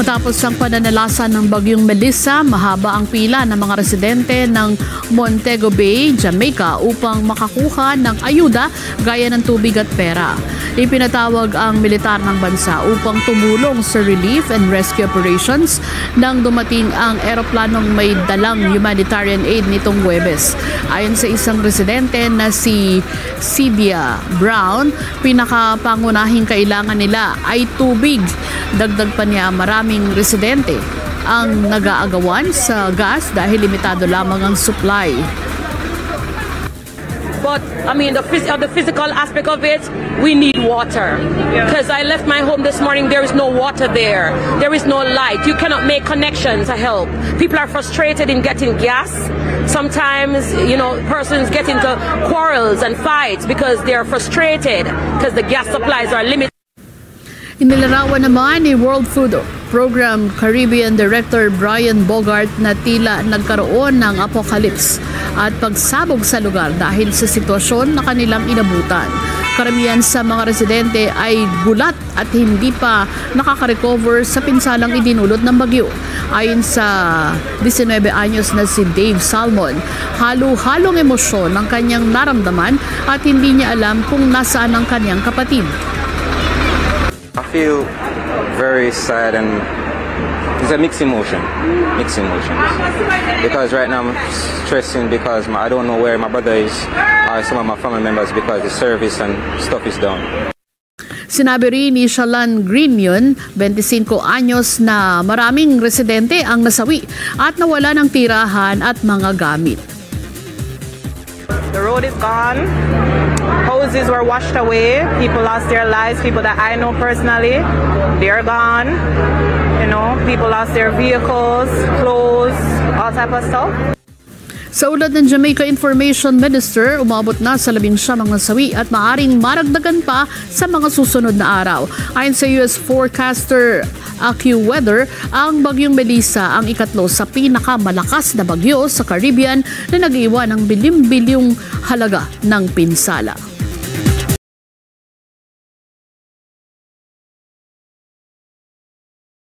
Matapos ang pananalasa ng bagyong Melissa, mahaba ang pila ng mga residente ng Montego Bay, Jamaica upang makakuha ng ayuda gaya ng tubig at pera. Ipinatawag ang militar ng bansa upang tumulong sa relief and rescue operations nang dumating ang eroplanong may dalang humanitarian aid nitong Huwebes. Ayon sa isang residente na si Cynthia Brown, pinakapangunahing kailangan nila ay tubig. Dagdag pa niya, maraming residente ang nag-aagawan sa gas dahil limitado lamang ang supply. But I mean, the physical aspect of it, we need water. Because I left my home this morning, there is no water there. There is no light. You cannot make connections to help. People are frustrated in getting gas. Sometimes, persons get into quarrels and fights because they are frustrated because the gas supplies are limited. Inilarawan naman ni World Food Program Caribbean Director Brian Bogart na tila nagkaroon ng apocalypse at pagsabog sa lugar dahil sa sitwasyon na kanilang inabutan. Karamihan sa mga residente ay gulat at hindi pa nakaka-recover sa pinsalang idinulot ng bagyo. Ayon sa 19 anyos na si Dave Salmon, halo-halong emosyon ang kanyang naramdaman at hindi niya alam kung nasaan ang kanyang kapatid. I feel very sad and it's a mixed emotions. Because right now I'm stressing because I don't know where my brother is or some of my family members because the service and stuff is down. Sinabi rin ni Shalan Greenyon, 25 anyos, na maraming residente ang nasawi at nawala ng tirahan at mga gamit. The road is gone. Houses were washed away. People lost their lives. People that I know personally, they're gone. People lost their vehicles, clothes, all type of stuff. Sa ulat ng Jamaica Information Minister, umabot na sa 19 ang nasawi at maaring maragdagan pa sa mga susunod na araw. Ayon sa US forecaster AccuWeather, ang bagyong Melissa ang ikatlo sa pinakamalakas na bagyo sa Caribbean na nag-iwan ng bilyong-bilyong halaga ng pinsala.